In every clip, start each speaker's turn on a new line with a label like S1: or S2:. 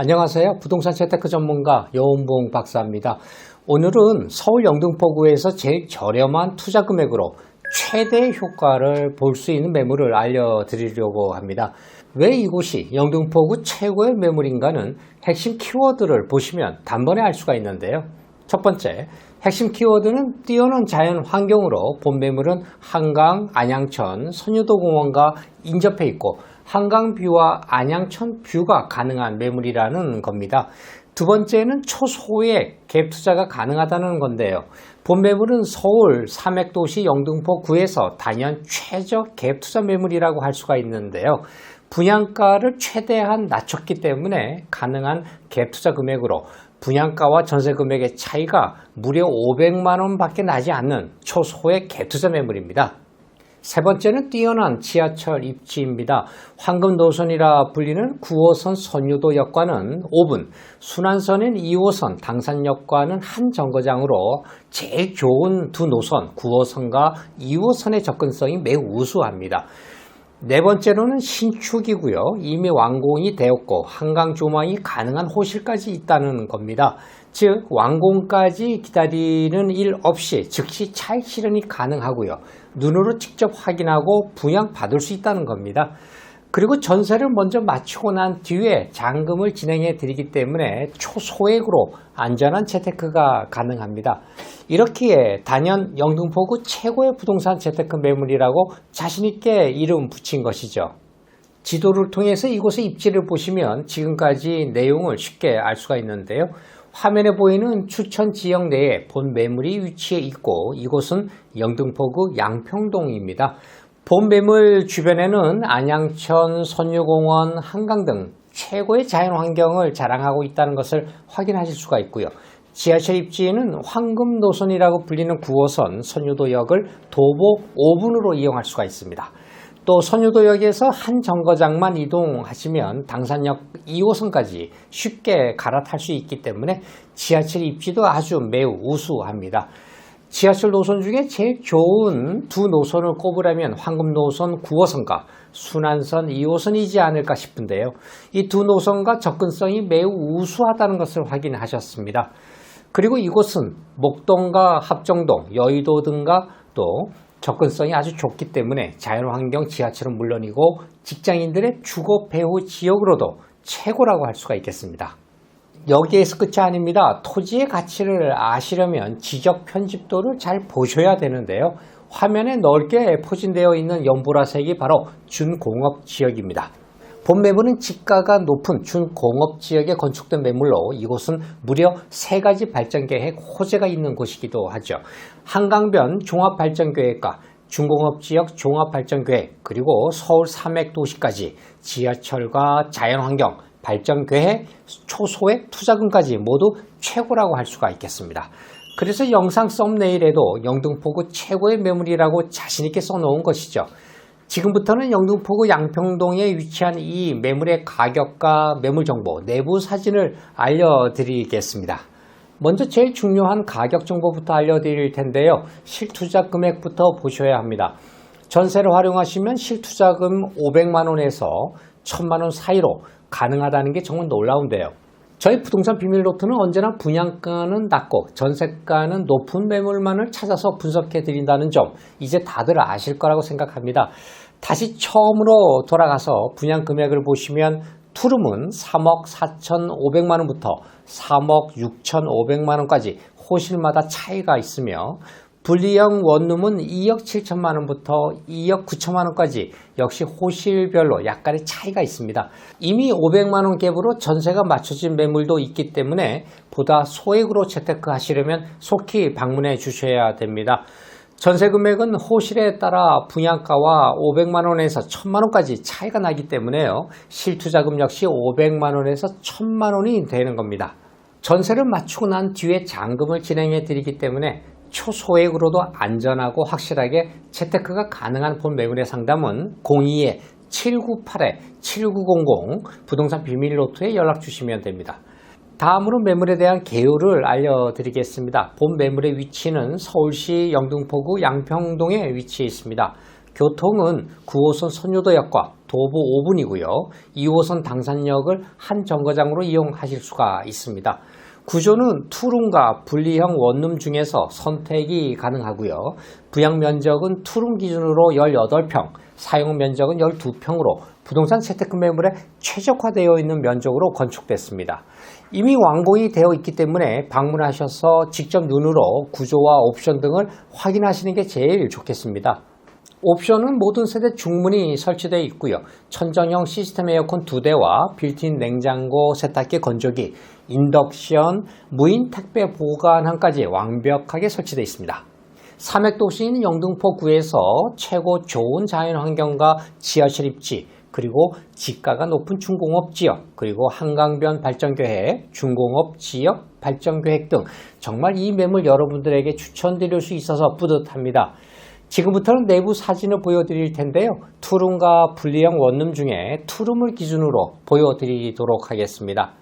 S1: 안녕하세요. 부동산 재테크 전문가 여운봉 박사입니다. 오늘은 서울 영등포구에서 제일 저렴한 투자 금액으로 최대 효과를 볼 수 있는 매물을 알려드리려고 합니다. 왜 이곳이 영등포구 최고의 매물인가는 핵심 키워드를 보시면 단번에 알 수가 있는데요. 첫 번째, 핵심 키워드는 뛰어난 자연 환경으로 본 매물은 한강, 안양천, 선유도공원과 인접해 있고 한강뷰와 안양천 뷰가 가능한 매물이라는 겁니다. 두 번째는 초소액 갭 투자가 가능하다는 건데요. 본 매물은 서울 삼획도시 영등포구에서 단연 최저 갭 투자 매물이라고 할 수가 있는데요. 분양가를 최대한 낮췄기 때문에 가능한 갭 투자 금액으로 분양가와 전세 금액의 차이가 무려 500만 원 밖에 나지 않는 초소액 갭 투자 매물입니다. 세 번째는 뛰어난 지하철 입지입니다. 황금 노선이라 불리는 9호선 선유도역과는 5분, 순환선인 2호선 당산역과는 한 정거장으로 제일 좋은 두 노선 9호선과 2호선의 접근성이 매우 우수합니다. 네 번째로는 신축이고요. 이미 완공이 되었고 한강 조망이 가능한 호실까지 있다는 겁니다. 즉 완공까지 기다리는 일 없이 즉시 차익 실현이 가능하고요. 눈으로 직접 확인하고 분양받을 수 있다는 겁니다. 그리고 전세를 먼저 마치고 난 뒤에 잔금을 진행해 드리기 때문에 초소액으로 안전한 재테크가 가능합니다. 이렇기에 단연 영등포구 최고의 부동산 재테크 매물이라고 자신있게 이름 붙인 것이죠. 지도를 통해서 이곳의 입지를 보시면 지금까지 내용을 쉽게 알 수가 있는데요. 화면에 보이는 추천 지역 내에 본 매물이 위치해 있고 이곳은 영등포구 양평동입니다. 본 매물 주변에는 안양천, 선유공원, 한강 등 최고의 자연환경을 자랑하고 있다는 것을 확인하실 수가 있고요. 지하철 입지에는 황금 노선이라고 불리는 9호선 선유도역을 도보 5분으로 이용할 수가 있습니다. 또 선유도역에서 한 정거장만 이동하시면 당산역 2호선까지 쉽게 갈아탈 수 있기 때문에 지하철 입지도 아주 매우 우수합니다. 지하철 노선 중에 제일 좋은 두 노선을 꼽으라면 황금 노선 9호선과 순환선 2호선이지 않을까 싶은데요. 이 두 노선과 접근성이 매우 우수하다는 것을 확인하셨습니다. 그리고 이곳은 목동과 합정동, 여의도 등과 또 접근성이 아주 좋기 때문에 자연환경 지하철은 물론이고 직장인들의 주거 배후 지역으로도 최고라고 할 수가 있겠습니다. 여기에서 끝이 아닙니다. 토지의 가치를 아시려면 지적 편집도를 잘 보셔야 되는데요. 화면에 넓게 포진되어 있는 연보라색이 바로 준공업 지역입니다. 본 매물은 지가가 높은 준공업 지역에 건축된 매물로 이곳은 무려 3가지 발전계획 호재가 있는 곳이기도 하죠. 한강변 종합발전계획과 준공업지역 종합발전계획 그리고 서울 삼획도시까지 지하철과 자연환경, 발전계획, 초소액 투자금까지 모두 최고라고 할 수가 있겠습니다. 그래서 영상 썸네일에도 영등포구 최고의 매물이라고 자신있게 써놓은 것이죠. 지금부터는 영등포구 양평동에 위치한 이 매물의 가격과 매물 정보, 내부 사진을 알려드리겠습니다. 먼저 제일 중요한 가격 정보부터 알려드릴 텐데요. 실투자 금액부터 보셔야 합니다. 전세를 활용하시면 실투자금 500만 원에서 1000만 원 사이로 가능하다는 게 정말 놀라운데요. 저희 부동산 비밀노트는 언제나 분양가는 낮고 전세가는 높은 매물만을 찾아서 분석해 드린다는 점 이제 다들 아실 거라고 생각합니다. 다시 처음으로 돌아가서 분양 금액을 보시면 투룸은 3억 4,500만 원부터 3억 6,500만 원까지 호실마다 차이가 있으며 분리형 원룸은 2억 7천만 원부터 2억 9천만 원까지 역시 호실별로 약간의 차이가 있습니다. 이미 500만 원 갭으로 전세가 맞춰진 매물도 있기 때문에 보다 소액으로 재테크 하시려면 속히 방문해 주셔야 됩니다. 전세 금액은 호실에 따라 분양가와 500만 원에서 1000만 원까지 차이가 나기 때문에요. 실투자금 역시 500만 원에서 1000만 원이 되는 겁니다. 전세를 맞추고 난 뒤에 잔금을 진행해 드리기 때문에 초소액으로도 안전하고 확실하게 재테크가 가능한 본 매물의 상담은 02-798-7900 부동산 비밀노트에 연락 주시면 됩니다. 다음으로 매물에 대한 개요를 알려드리겠습니다. 본 매물의 위치는 서울시 영등포구 양평동에 위치해 있습니다. 교통은 9호선 선유도역과 도보 5분이고요. 2호선 당산역을 한 정거장으로 이용하실 수가 있습니다. 구조는 투룸과 분리형 원룸 중에서 선택이 가능하고요. 부양 면적은 투룸 기준으로 18평, 사용 면적은 12평으로 부동산 재테크 매물에 최적화되어 있는 면적으로 건축됐습니다. 이미 완공이 되어 있기 때문에 방문하셔서 직접 눈으로 구조와 옵션 등을 확인하시는 게 제일 좋겠습니다. 옵션은 모든 세대 충분히 설치되어 있고요. 천정형 시스템 에어컨 2대와 빌트인 냉장고, 세탁기, 건조기, 인덕션, 무인 택배 보관함까지 완벽하게 설치되어 있습니다. 삼획도시인 영등포구에서 최고 좋은 자연환경과 지하실 입지, 그리고 지가가 높은 중공업지역, 그리고 한강변 발전계획, 중공업지역 발전계획 등 정말 이 매물 여러분들에게 추천드릴 수 있어서 뿌듯합니다. 지금부터는 내부 사진을 보여드릴 텐데요. 투룸과 분리형 원룸 중에 투룸을 기준으로 보여드리도록 하겠습니다.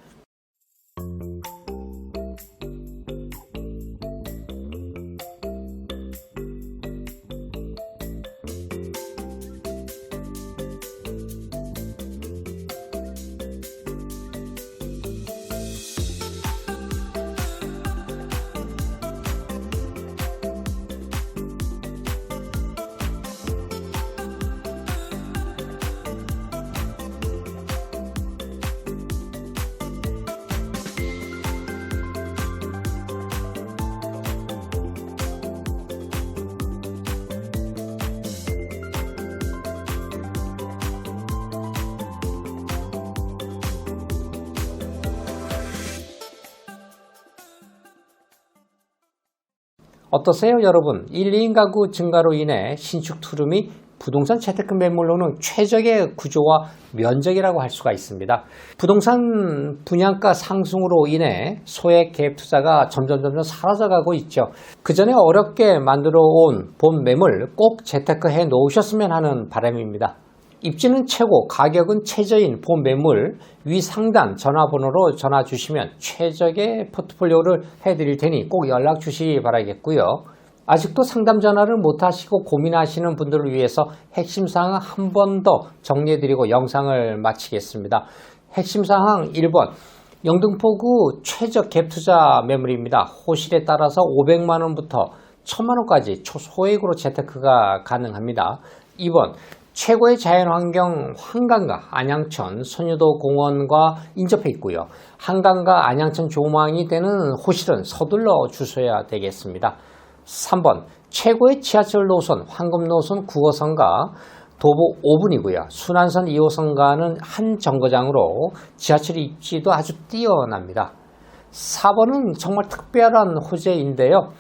S1: 어떠세요, 여러분? 1, 2인 가구 증가로 인해 신축 투룸이 부동산 재테크 매물로는 최적의 구조와 면적이라고 할 수가 있습니다. 부동산 분양가 상승으로 인해 소액 갭 투자가 점점 사라져가고 있죠. 그 전에 어렵게 만들어 온 본 매물 꼭 재테크 해 놓으셨으면 하는 바람입니다. 입지는 최고, 가격은 최저인 본 매물 위 상단 전화번호로 전화 주시면 최적의 포트폴리오를 해드릴 테니 꼭 연락 주시기 바라겠고요. 아직도 상담 전화를 못 하시고 고민하시는 분들을 위해서 핵심 사항 한 번 더 정리해드리고 영상을 마치겠습니다. 핵심 사항 1번, 영등포구 최적 갭 투자 매물입니다. 호실에 따라서 500만원부터 1000만원까지 초소액으로 재테크가 가능합니다. 2번, 최고의 자연환경 한강과 안양천 선유도 공원과 인접해 있고요. 한강과 안양천 조망이 되는 호실은 서둘러 주셔야 되겠습니다. 3번, 최고의 지하철 노선 황금노선 9호선과 도보 5분이고요. 순환선 2호선과는 한 정거장으로 지하철 입지도 아주 뛰어납니다. 4번은 정말 특별한 호재인데요.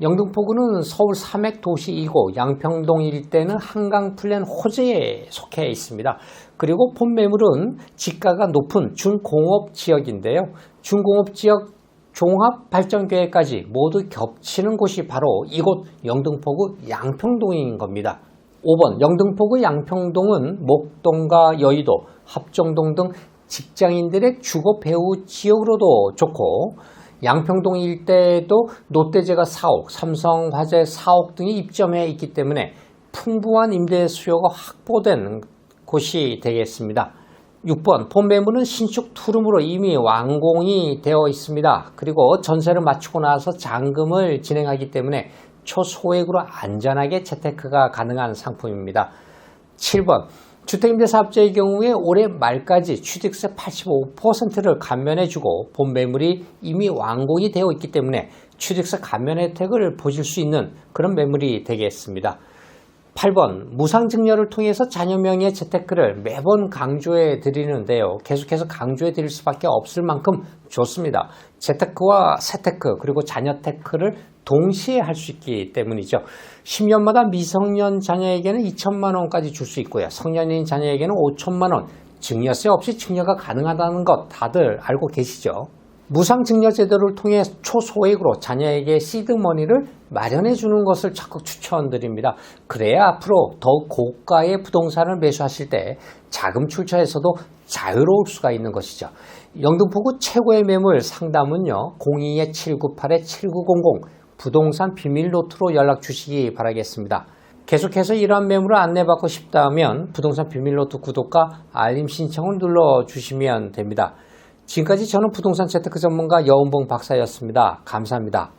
S1: 영등포구는 서울 삼획도시이고 양평동 일대는 한강 플랜 호재에 속해 있습니다. 그리고 본 매물은 지가가 높은 준공업 지역인데요. 준공업 지역 종합발전계획까지 모두 겹치는 곳이 바로 이곳 영등포구 양평동인 겁니다. 5번, 영등포구 양평동은 목동과 여의도, 합정동 등 직장인들의 주거 배후 지역으로도 좋고 양평동 일대에도 롯데제과 사옥, 삼성화재 사옥 등이 입점해 있기 때문에 풍부한 임대 수요가 확보된 곳이 되겠습니다. 6번, 본 매물은 신축 투룸으로 이미 완공이 되어 있습니다. 그리고 전세를 마치고 나서 잔금을 진행하기 때문에 초소액으로 안전하게 재테크가 가능한 상품입니다. 7번, 주택임대사업자의 경우에 올해 말까지 취득세 85%를 감면해주고 본 매물이 이미 완공이 되어 있기 때문에 취득세 감면 혜택을 보실 수 있는 그런 매물이 되겠습니다. 8번, 무상증여를 통해서 자녀 명의의 재테크를 매번 강조해 드리는데요. 계속해서 강조해 드릴 수밖에 없을 만큼 좋습니다. 재테크와 세테크 그리고 자녀 테크를 동시에 할 수 있기 때문이죠. 10년마다 미성년 자녀에게는 2천만 원까지 줄 수 있고요. 성년인 자녀에게는 5천만 원, 증여세 없이 증여가 가능하다는 것 다들 알고 계시죠? 무상증여 제도를 통해 초소액으로 자녀에게 시드머니를 마련해 주는 것을 적극 추천드립니다. 그래야 앞으로 더욱 고가의 부동산을 매수하실 때 자금 출처에서도 자유로울 수가 있는 것이죠. 영등포구 최고의 매물 상담은요. 02-798-7900 부동산 비밀노트로 연락 주시기 바라겠습니다. 계속해서 이러한 매물을 안내받고 싶다면 부동산 비밀노트 구독과 알림 신청을 눌러주시면 됩니다. 지금까지 저는 부동산 재테크 전문가 여운봉 박사였습니다. 감사합니다.